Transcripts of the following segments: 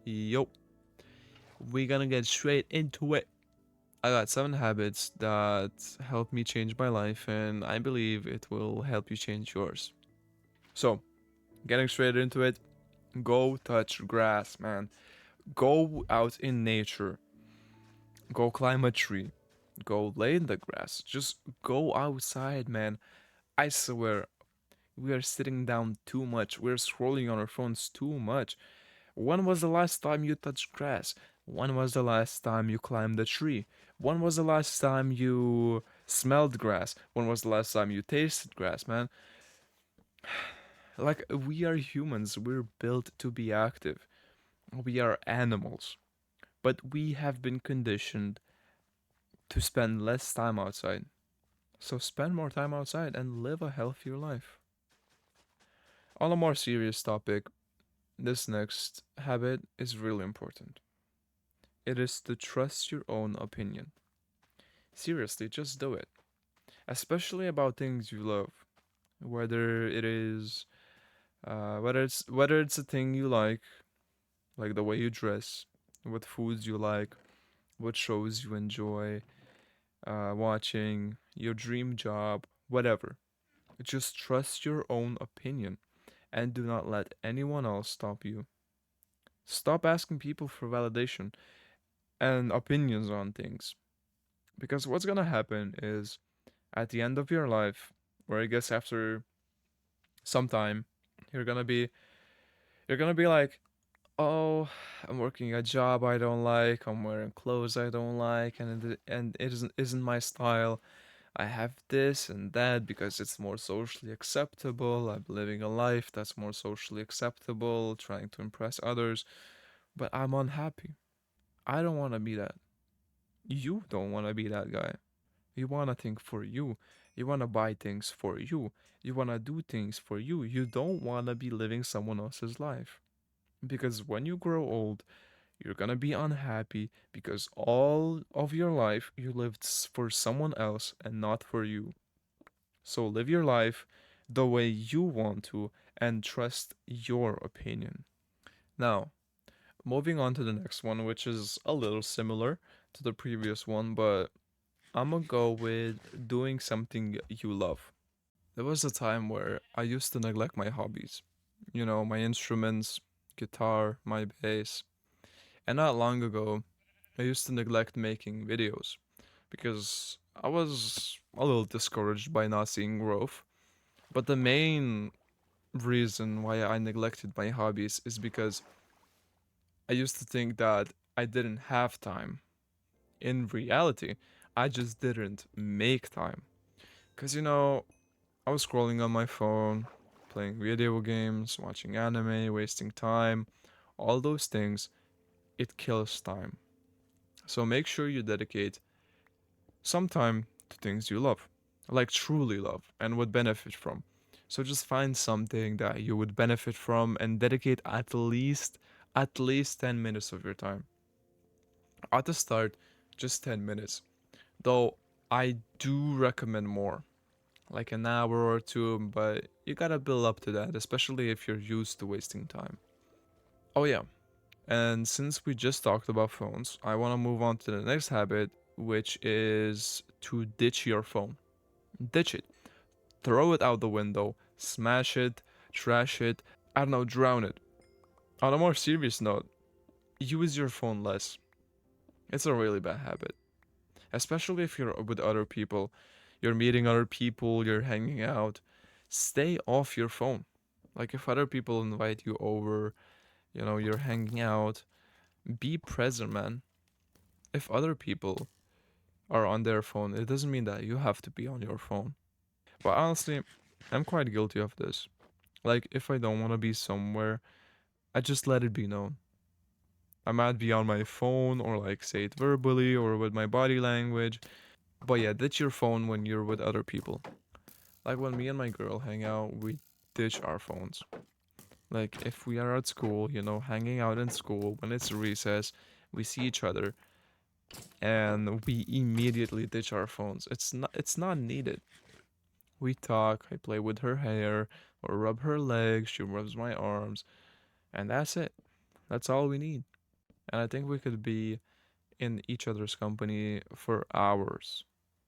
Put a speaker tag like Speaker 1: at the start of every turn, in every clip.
Speaker 1: Yo, we're gonna get straight into it. I got 7 habits that help me change my life, and I believe it will help you change yours. So, getting straight into it, go touch grass, man. Go out in nature. Go climb a tree. Go lay in the grass. Just go outside, man. I swear, we are sitting down too much. We're scrolling on our phones too much. When was the last time you touched grass? When was the last time you climbed a tree? When was the last time you smelled grass? When was the last time you tasted grass, man? Like, we are humans, we're built to be active. We are animals. But we have been conditioned to spend less time outside. So spend more time outside and live a healthier life. On a more serious topic, this next habit is really important. It is to trust your own opinion. Seriously, just do it. Especially about things you love. Whether it is whether it's a thing you like the way you dress, what foods you like, what shows you enjoy watching, your dream job, whatever. Just trust your own opinion and do not let anyone else stop you. Stop asking people for validation and opinions on things. Because what's gonna happen is at the end of your life, or I guess after some time, you're gonna be you're gonna be like, oh, I'm working a job I don't like, I'm wearing clothes I don't like, and it isn't my style. I have this and that because it's more socially acceptable. I'm living a life that's more socially acceptable, trying to impress others, but I'm unhappy. I don't want to be that. You don't want to be that guy. You want to think for you. You want to buy things for you. You want to do things for you. You don't want to be living someone else's life. Because when you grow old, you're gonna be unhappy because all of your life you lived for someone else and not for you. So live your life the way you want to and trust your opinion. Now, moving on to the next one, which is a little similar to the previous one, but I'm gonna go with doing something you love. There was a time where I used to neglect my hobbies. You know, my instruments, guitar, my bass. And not long ago, I used to neglect making videos because I was a little discouraged by not seeing growth. But the main reason why I neglected my hobbies is because I used to think that I didn't have time. In reality, I just didn't make time. Because, I was scrolling on my phone, playing video games, watching anime, wasting time, all those things, it kills time. So make sure you dedicate some time to things you love, like truly love and would benefit from. So just find something that you would benefit from and dedicate at least 10 minutes of your time. At the start, just 10 minutes. Though I do recommend more, like an hour or two, but you gotta build up to that, especially if you're used to wasting time. Oh, yeah. And since we just talked about phones, I want to move on to the next habit, which is to ditch your phone. Ditch it. Throw it out the window, smash it, trash it, I don't know, drown it. On a more serious note, use your phone less. It's a really bad habit, especially if you're with other people. You're meeting other people, you're hanging out. Stay off your phone. Like if other people invite you over, you're hanging out, be present, man. If other people are on their phone, it doesn't mean that you have to be on your phone. But honestly, I'm quite guilty of this. Like, if I don't want to be somewhere, I just let it be known. I might be on my phone or like say it verbally or with my body language. But yeah, ditch your phone when you're with other people. Like when me and my girl hang out, we ditch our phones. Like if we are at school, hanging out in school, when it's recess, we see each other and we immediately ditch our phones. It's not needed. We talk, I play with her hair or rub her legs, she rubs my arms, and that's it. That's all we need. And I think we could be in each other's company for hours,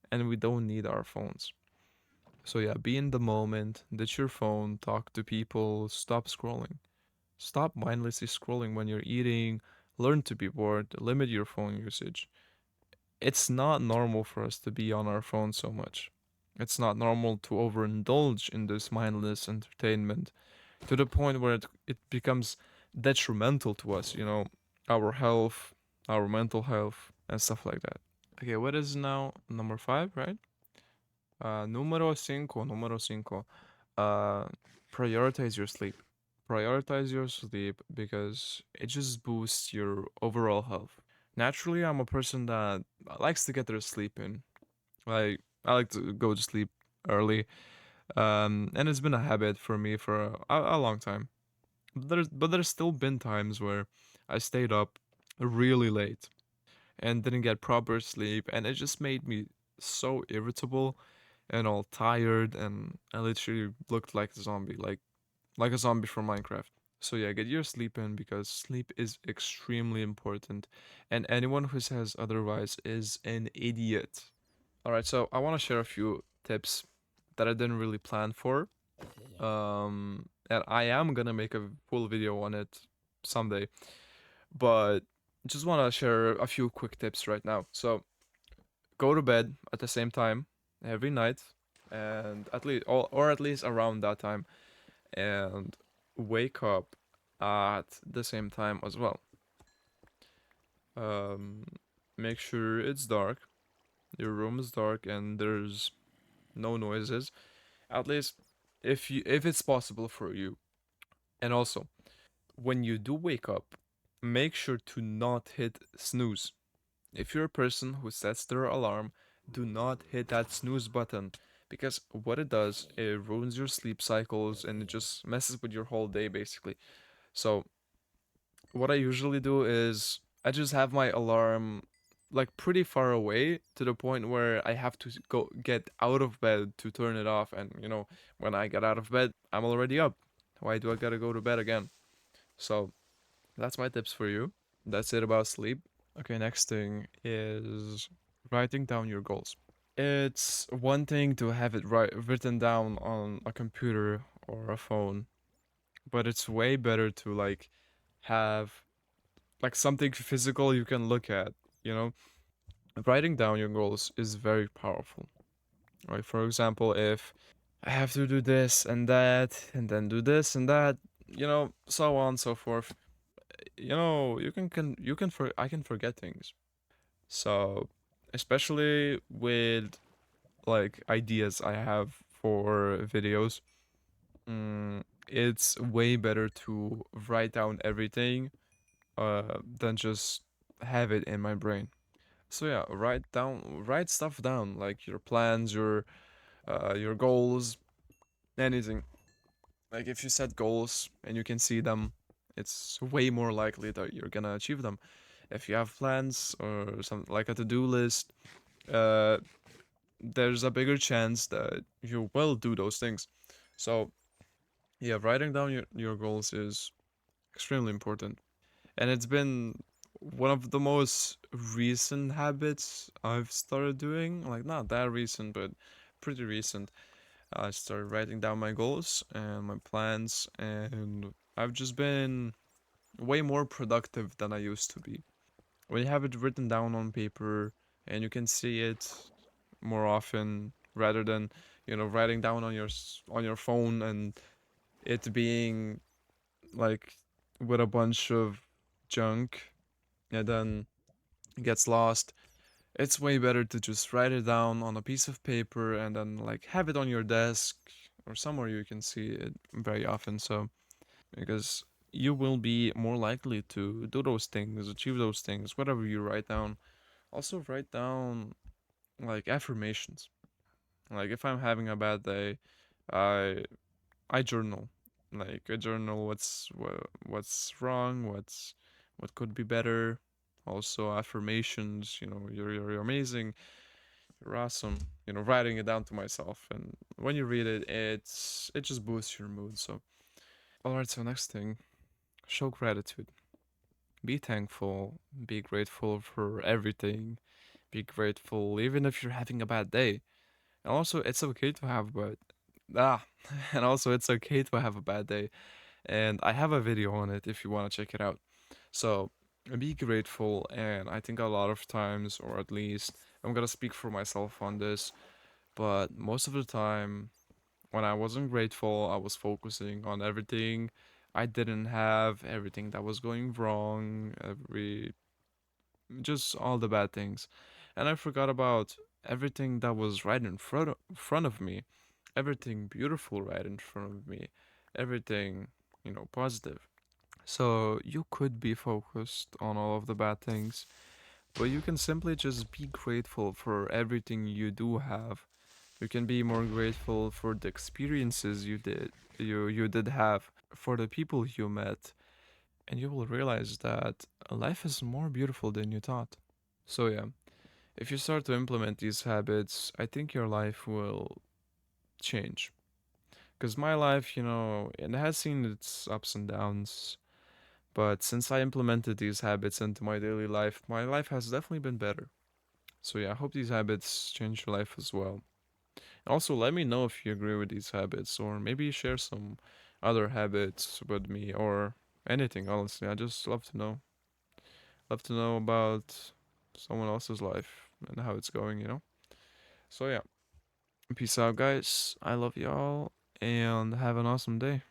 Speaker 1: and we don't need our phones. So, yeah, be in the moment, ditch your phone, talk to people, stop scrolling. Stop mindlessly scrolling when you're eating, learn to be bored, limit your phone usage. It's not normal for us to be on our phone so much. It's not normal to overindulge in this mindless entertainment to the point where it becomes detrimental to us, our health, our mental health, and stuff like that. Okay, what is now number five, right? Número cinco. Uh, prioritize your sleep. Prioritize your sleep because it just boosts your overall health. Naturally, I'm a person that likes to get their sleep in. Like, I like to go to sleep early, and it's been a habit for me for a long time. But there's still been times where I stayed up really late and didn't get proper sleep, and it just made me so irritable and all tired, and I literally looked like a zombie, like a zombie from Minecraft. So yeah, get your sleep in because sleep is extremely important, and anyone who says otherwise is an idiot. All right, so I want to share a few tips that I didn't really plan for. And I am gonna make a full video on it someday, but just want to share a few quick tips right now. So go to bed at the same time every night, and at least around that time, and wake up at the same time as well. Um, make sure it's dark, your room is dark, and there's no noises. At least if it's possible for you. And also, when you do wake up, make sure to not hit snooze. If you're a person who sets their alarm, do not hit that snooze button because what it does, it ruins your sleep cycles and it just messes with your whole day basically. So, what I usually do is I just have my alarm like pretty far away to the point where I have to go get out of bed to turn it off, and when I get out of bed, I'm already up. Why do I gotta go to bed again? So, that's my tips for you. That's it about sleep. Okay, next thing is writing down your goals. It's one thing to have it written down on a computer or a phone, but it's way better to have like something physical you can look at, you know? Writing down your goals is very powerful. Right? For example, if I have to do this and that and then do this and that, so on and so forth. I can forget things. So, especially with like ideas I have for videos, it's way better to write down everything than just have it in my brain. So yeah, write stuff down, like your plans, your goals, anything. Like if you set goals and you can see them, it's way more likely that you're gonna achieve them. If you have plans or something like a to-do list, uh, there's a bigger chance that you will do those things. So yeah, writing down your goals is extremely important. And it's been one of the most recent habits I've started doing. Like not that recent, but pretty recent. I started writing down my goals and my plans, and I've just been way more productive than I used to be. When you have it written down on paper and you can see it more often rather than writing down on on your phone and it being like with a bunch of junk and then it gets lost. It's way better to just write it down on a piece of paper and then like have it on your desk or somewhere you can see it very often. So because you will be more likely to do those things, achieve those things, whatever you write down. Also write down like affirmations. Like if I'm having a bad day, I I journal. Like I journal what's wrong, what could be better. Also affirmations, you're amazing, you're awesome. Writing it down to myself, and when you read it, it just boosts your mood. So, all right. So next thing, show gratitude. Be thankful, be grateful for everything, be grateful even if you're having a bad day. And also, it's okay to have bad ah, and also it's okay to have a bad day. And I have a video on it if you want to check it out. So be grateful, and I think a lot of times, or at least I'm gonna speak for myself on this, but most of the time when I wasn't grateful, I was focusing on everything I didn't have, everything that was going wrong, just all the bad things. And I forgot about everything that was right in front of me, everything beautiful right in front of me, everything, positive. So you could be focused on all of the bad things, but you can simply just be grateful for everything you do have. You can be more grateful for the experiences you did have, for the people you met, and you will realize that life is more beautiful than you thought. So yeah, if you start to implement these habits, I think your life will change. Because my life, it has seen its ups and downs, but since I implemented these habits into my life has definitely been better. So yeah, I hope these habits change your life as well. Also, let me know if you agree with these habits, or maybe share some other habits with me, or anything, honestly. I just love to know. Love to know about someone else's life and how it's going. So yeah, peace out, guys. I love y'all, and have an awesome day.